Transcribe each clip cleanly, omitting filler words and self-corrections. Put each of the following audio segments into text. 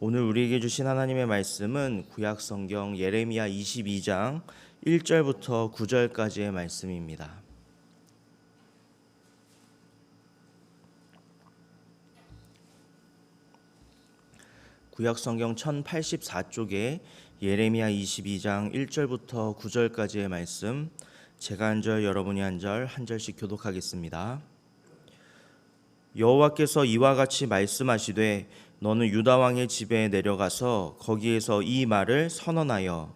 오늘 우리에게 주신 하나님의 말씀은 구약 성경 예레미야 22장 1절부터 9절까지의 말씀입니다. 구약 성경 1084쪽에 예레미야 22장 1절부터 9절까지의 말씀, 제가 한 절, 여러분이 한 절, 한 절씩 교독하겠습니다. 여호와께서 이와 같이 말씀하시되 너는 유다 왕의 집에 내려가서 거기에서 이 말을 선언하여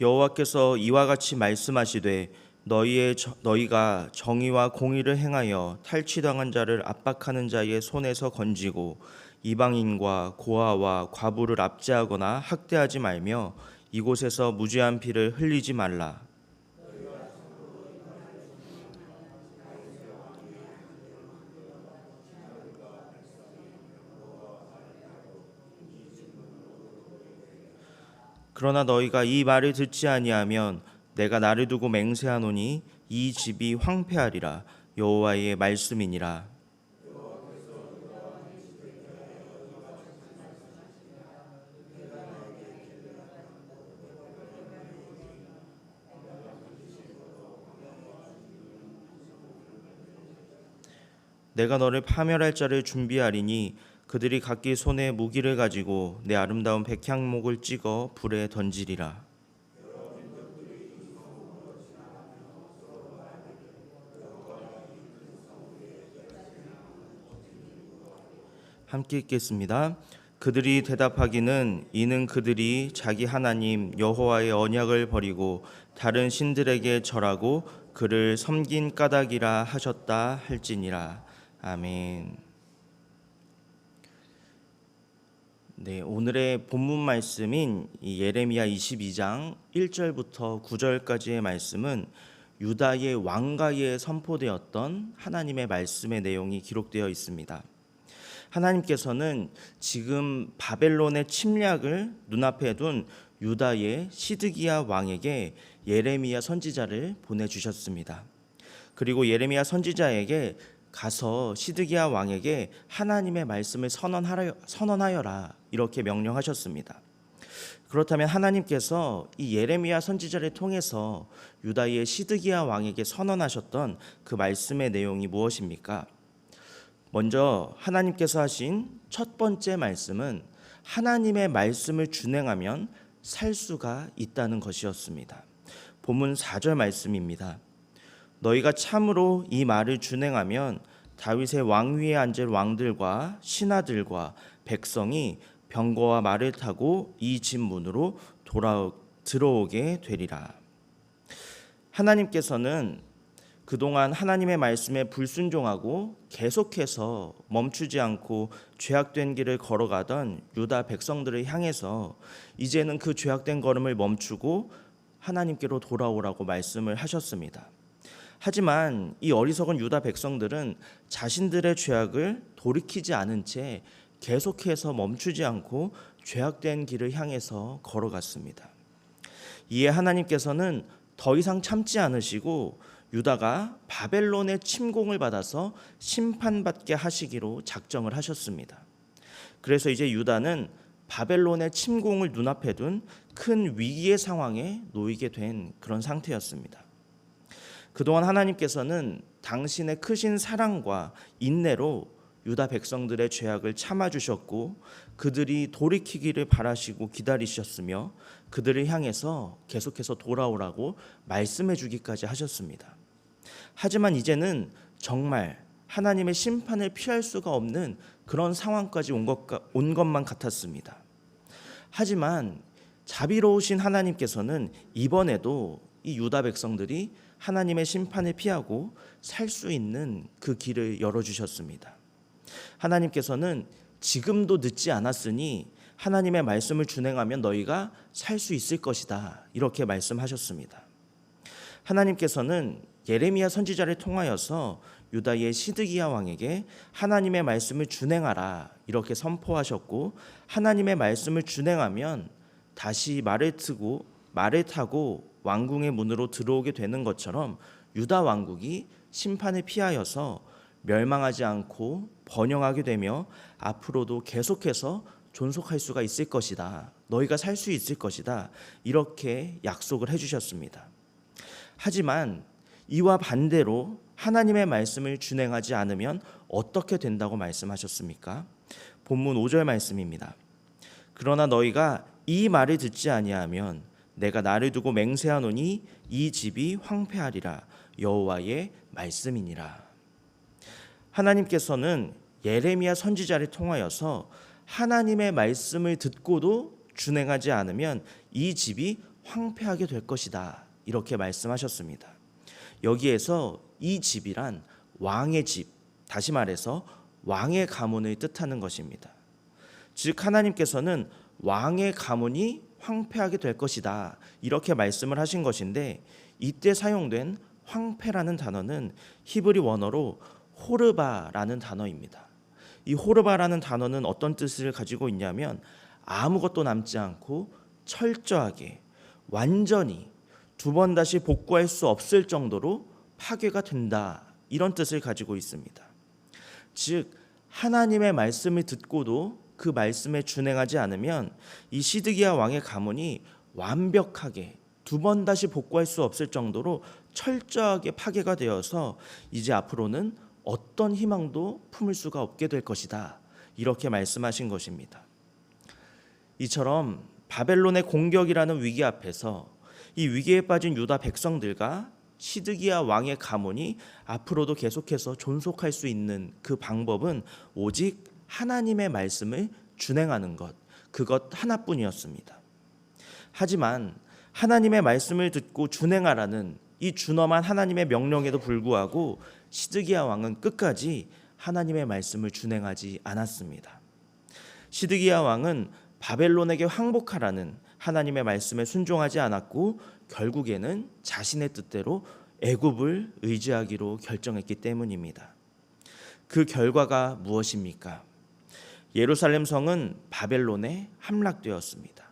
여호와께서 이와 같이 말씀하시되 너희가 정의와 공의를 행하여 탈취당한 자를 압박하는 자의 손에서 건지고 이방인과 고아와 과부를 압제하거나 학대하지 말며 이곳에서 무죄한 피를 흘리지 말라. 그러나 너희가 이 말을 듣지 아니하면 내가 나를 두고 맹세하노니 이 집이 황폐하리라. 여호와의 말씀이니라. 내가 너를 파멸할 자를 준비하리니 그들이 각기 손에 무기를 가지고 내 아름다운 백향목을 찍어 불에 던지리라. 함께 읽겠습니다. 그들이 대답하기는 이는 그들이 자기 하나님 여호와의 언약을 버리고 다른 신들에게 절하고 그를 섬긴 까닭이라 하셨다 할지니라. 아멘. 네, 오늘의 본문 말씀인 이 예레미야 22장 1절부터 9절까지의 말씀은 유다의 왕가에 선포되었던 하나님의 말씀의 내용이 기록되어 있습니다. 하나님께서는 지금 바벨론의 침략을 눈앞에 둔 유다의 시드기야 왕에게 예레미야 선지자를 보내주셨습니다. 그리고 예레미야 선지자에게 가서 시드기야 왕에게 하나님의 말씀을 선언하여라 이렇게 명령하셨습니다. 그렇다면 하나님께서 이 예레미야 선지자를 통해서 유다의 시드기야 왕에게 선언하셨던 그 말씀의 내용이 무엇입니까? 먼저 하나님께서 하신 첫 번째 말씀은 하나님의 말씀을 준행하면 살 수가 있다는 것이었습니다. 본문 4절 말씀입니다. 너희가 참으로 이 말을 준행하면 다윗의 왕위에 앉을 왕들과 신하들과 백성이 병거와 말을 타고 이 집 문으로 들어오게 되리라. 하나님께서는 그동안 하나님의 말씀에 불순종하고 계속해서 멈추지 않고 죄악된 길을 걸어가던 유다 백성들을 향해서 이제는 그 죄악된 걸음을 멈추고 하나님께로 돌아오라고 말씀을 하셨습니다. 하지만 이 어리석은 유다 백성들은 자신들의 죄악을 돌이키지 않은 채 계속해서 멈추지 않고 죄악된 길을 향해서 걸어갔습니다. 이에 하나님께서는 더 이상 참지 않으시고 유다가 바벨론의 침공을 받아서 심판받게 하시기로 작정을 하셨습니다. 그래서 이제 유다는 바벨론의 침공을 눈앞에 둔 큰 위기의 상황에 놓이게 된 그런 상태였습니다. 그동안 하나님께서는 당신의 크신 사랑과 인내로 유다 백성들의 죄악을 참아주셨고 그들이 돌이키기를 바라시고 기다리셨으며 그들을 향해서 계속해서 돌아오라고 말씀해 주기까지 하셨습니다. 하지만 이제는 정말 하나님의 심판을 피할 수가 없는 그런 상황까지 온 것만 같았습니다. 하지만 자비로우신 하나님께서는 이번에도 이 유다 백성들이 하나님의 심판을 피하고 살 수 있는 그 길을 열어주셨습니다. 하나님께서는 지금도 늦지 않았으니 하나님의 말씀을 준행하면 너희가 살 수 있을 것이다 이렇게 말씀하셨습니다. 하나님께서는 예레미야 선지자를 통하여서 유다의 시드기야 왕에게 하나님의 말씀을 준행하라 이렇게 선포하셨고 하나님의 말씀을 준행하면 다시 말을 타고 왕궁의 문으로 들어오게 되는 것처럼 유다 왕국이 심판을 피하여서 멸망하지 않고 번영하게 되며 앞으로도 계속해서 존속할 수가 있을 것이다. 너희가 살 수 있을 것이다. 이렇게 약속을 해주셨습니다. 하지만 이와 반대로 하나님의 말씀을 준행하지 않으면 어떻게 된다고 말씀하셨습니까? 본문 5절 말씀입니다. 그러나 너희가 이 말을 듣지 아니하면 내가 나를 두고 맹세하노니 이 집이 황폐하리라. 여호와의 말씀이니라. 하나님께서는 예레미야 선지자를 통하여서 하나님의 말씀을 듣고도 준행하지 않으면 이 집이 황폐하게 될 것이다. 이렇게 말씀하셨습니다. 여기에서 이 집이란 왕의 집, 다시 말해서 왕의 가문을 뜻하는 것입니다. 즉 하나님께서는 왕의 가문이 황폐하게 될 것이다. 이렇게 말씀을 하신 것인데 이때 사용된 황폐라는 단어는 히브리 원어로 호르바라는 단어입니다. 이 호르바라는 단어는 어떤 뜻을 가지고 있냐면 아무것도 남지 않고 철저하게 완전히 두 번 다시 복구할 수 없을 정도로 파괴가 된다. 이런 뜻을 가지고 있습니다. 즉 하나님의 말씀을 듣고도 그 말씀에 준행하지 않으면 이 시드기야 왕의 가문이 완벽하게 두 번 다시 복구할 수 없을 정도로 철저하게 파괴가 되어서 이제 앞으로는 어떤 희망도 품을 수가 없게 될 것이다. 이렇게 말씀하신 것입니다. 이처럼 바벨론의 공격이라는 위기 앞에서 이 위기에 빠진 유다 백성들과 시드기야 왕의 가문이 앞으로도 계속해서 존속할 수 있는 그 방법은 오직 하나님의 말씀을 준행하는 것, 그것 하나뿐이었습니다. 하지만 하나님의 말씀을 듣고 준행하라는 이 준엄한 하나님의 명령에도 불구하고 시드기야 왕은 끝까지 하나님의 말씀을 준행하지 않았습니다. 시드기야 왕은 바벨론에게 항복하라는 하나님의 말씀에 순종하지 않았고 결국에는 자신의 뜻대로 애굽을 의지하기로 결정했기 때문입니다. 그 결과가 무엇입니까? 예루살렘 성은 바벨론에 함락되었습니다.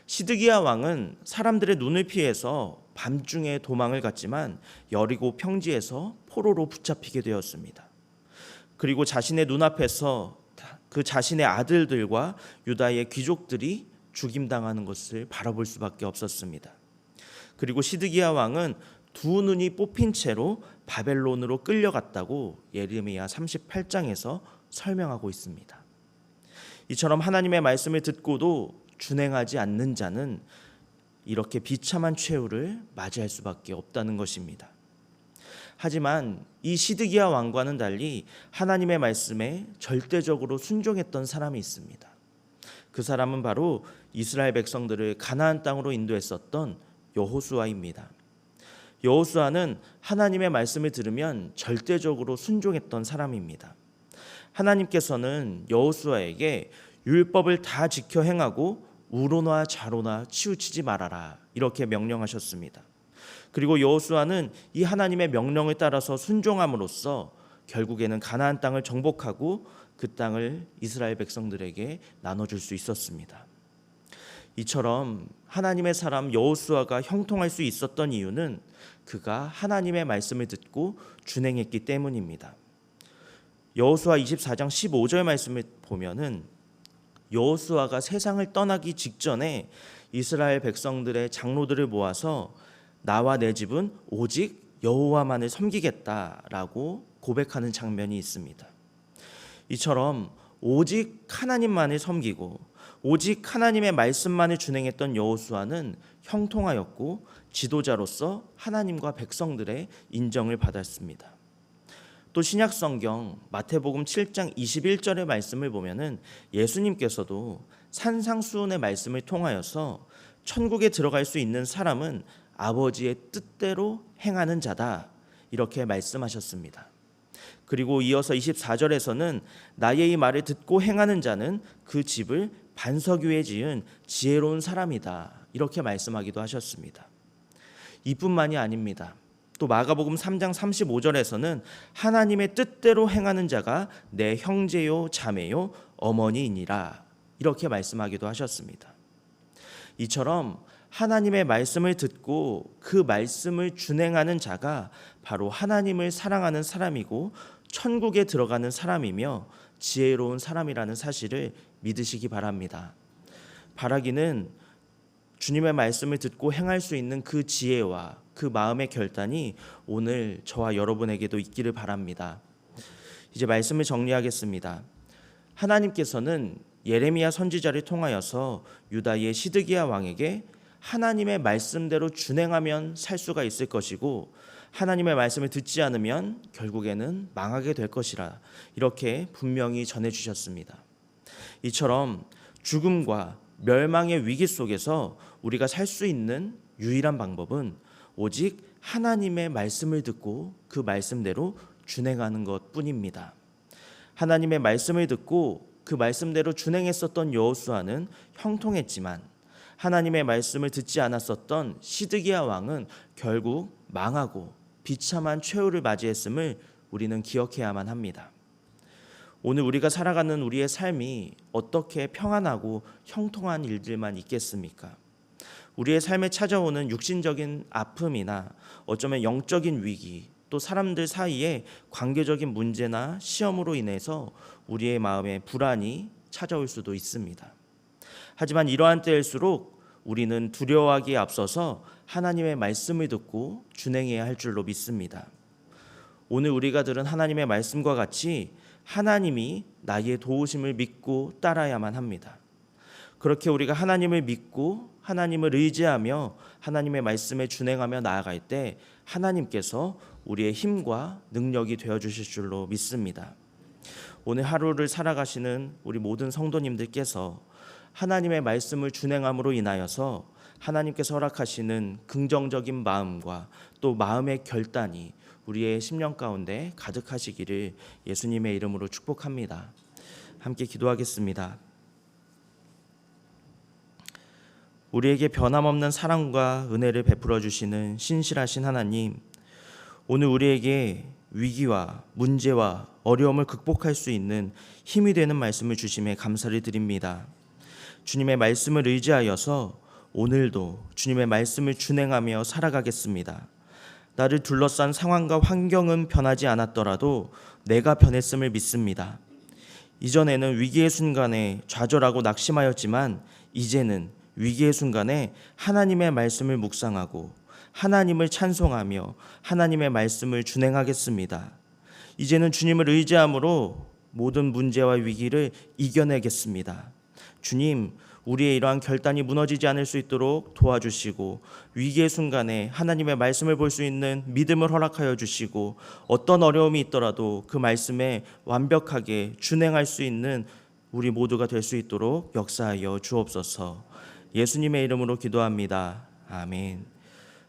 시드기야 왕은 사람들의 눈을 피해서 밤중에 도망을 갔지만 여리고 평지에서 포로로 붙잡히게 되었습니다. 그리고 자신의 눈앞에서 그 자신의 아들들과 유다의 귀족들이 죽임당하는 것을 바라볼 수밖에 없었습니다. 그리고 시드기야 왕은 두 눈이 뽑힌 채로 바벨론으로 끌려갔다고 예레미야 38장에서 설명하고 있습니다. 이처럼 하나님의 말씀을 듣고도 준행하지 않는 자는 이렇게 비참한 최후를 맞이할 수밖에 없다는 것입니다. 하지만 이 시드기야 왕과는 달리 하나님의 말씀에 절대적으로 순종했던 사람이 있습니다. 그 사람은 바로 이스라엘 백성들을 가나안 땅으로 인도했었던 여호수아입니다. 여호수아는 하나님의 말씀을 들으면 절대적으로 순종했던 사람입니다. 하나님께서는 여호수아에게 율법을 다 지켜 행하고 우로나 좌로나 치우치지 말아라 이렇게 명령하셨습니다. 그리고 여호수아는 이 하나님의 명령을 따라서 순종함으로써 결국에는 가나안 땅을 정복하고 그 땅을 이스라엘 백성들에게 나눠줄 수 있었습니다. 이처럼 하나님의 사람 여호수아가 형통할 수 있었던 이유는 그가 하나님의 말씀을 듣고 준행했기 때문입니다. 여호수아 24장 15절 말씀을 보면은 여호수아가 세상을 떠나기 직전에 이스라엘 백성들의 장로들을 모아서 나와 내 집은 오직 여호와만을 섬기겠다라고 고백하는 장면이 있습니다. 이처럼 오직 하나님만을 섬기고 오직 하나님의 말씀만을 준행했던 여호수아는 형통하였고 지도자로서 하나님과 백성들의 인정을 받았습니다. 또 신약 성경 마태복음 7장 21절의 말씀을 보면은 예수님께서도 산상수훈의 말씀을 통하여서 천국에 들어갈 수 있는 사람은 아버지의 뜻대로 행하는 자다 이렇게 말씀하셨습니다. 그리고 이어서 24절에서는 나의 이 말을 듣고 행하는 자는 그 집을 반석 위에 지은 지혜로운 사람이다 이렇게 말씀하기도 하셨습니다. 이뿐만이 아닙니다. 또 마가복음 3장 35절에서는 하나님의 뜻대로 행하는 자가 내 형제요 자매요 어머니이니라 이렇게 말씀하기도 하셨습니다. 이처럼 하나님의 말씀을 듣고 그 말씀을 준행하는 자가 바로 하나님을 사랑하는 사람이고 천국에 들어가는 사람이며 지혜로운 사람이라는 사실을 믿으시기 바랍니다. 바라기는 주님의 말씀을 듣고 행할 수 있는 그 지혜와 그 마음의 결단이 오늘 저와 여러분에게도 있기를 바랍니다. 이제 말씀을 정리하겠습니다. 하나님께서는 예레미야 선지자를 통하여서 유다의 시드기야 왕에게 하나님의 말씀대로 준행하면 살 수가 있을 것이고 하나님의 말씀을 듣지 않으면 결국에는 망하게 될 것이라 이렇게 분명히 전해주셨습니다. 이처럼 죽음과 멸망의 위기 속에서 우리가 살 수 있는 유일한 방법은 오직 하나님의 말씀을 듣고 그 말씀대로 준행하는 것뿐입니다. 하나님의 말씀을 듣고 그 말씀대로 준행했었던 여호수아는 형통했지만 하나님의 말씀을 듣지 않았었던 시드기야 왕은 결국 망하고 비참한 최후를 맞이했음을 우리는 기억해야만 합니다. 오늘 우리가 살아가는 우리의 삶이 어떻게 평안하고 형통한 일들만 있겠습니까? 우리의 삶에 찾아오는 육신적인 아픔이나 어쩌면 영적인 위기, 또 사람들 사이에 관계적인 문제나 시험으로 인해서 우리의 마음에 불안이 찾아올 수도 있습니다. 하지만 이러한 때일수록 우리는 두려워하기에 앞서서 하나님의 말씀을 듣고 준행해야 할 줄로 믿습니다. 오늘 우리가 들은 하나님의 말씀과 같이 하나님이 나의 도우심을 믿고 따라야만 합니다. 그렇게 우리가 하나님을 믿고 하나님을 의지하며 하나님의 말씀에 준행하며 나아갈 때 하나님께서 우리의 힘과 능력이 되어주실 줄로 믿습니다. 오늘 하루를 살아가시는 우리 모든 성도님들께서 하나님의 말씀을 준행함으로 인하여서 하나님께서 허락하시는 긍정적인 마음과 또 마음의 결단이 우리의 심령 가운데 가득하시기를 예수님의 이름으로 축복합니다. 함께 기도하겠습니다. 우리에게 변함없는 사랑과 은혜를 베풀어 주시는 신실하신 하나님, 오늘 우리에게 위기와 문제와 어려움을 극복할 수 있는 힘이 되는 말씀을 주심에 감사를 드립니다. 주님의 말씀을 의지하여서 오늘도 주님의 말씀을 준행하며 살아가겠습니다. 나를 둘러싼 상황과 환경은 변하지 않았더라도 내가 변했음을 믿습니다. 이전에는 위기의 순간에 좌절하고 낙심하였지만 이제는 위기의 순간에 하나님의 말씀을 묵상하고 하나님을 찬송하며 하나님의 말씀을 준행하겠습니다. 이제는 주님을 의지함으로 모든 문제와 위기를 이겨내겠습니다. 주님, 우리의 이러한 결단이 무너지지 않을 수 있도록 도와주시고 위기의 순간에 하나님의 말씀을 볼 수 있는 믿음을 허락하여 주시고 어떤 어려움이 있더라도 그 말씀에 완벽하게 준행할 수 있는 우리 모두가 될 수 있도록 역사하여 주옵소서. 예수님의 이름으로 기도합니다. 아멘.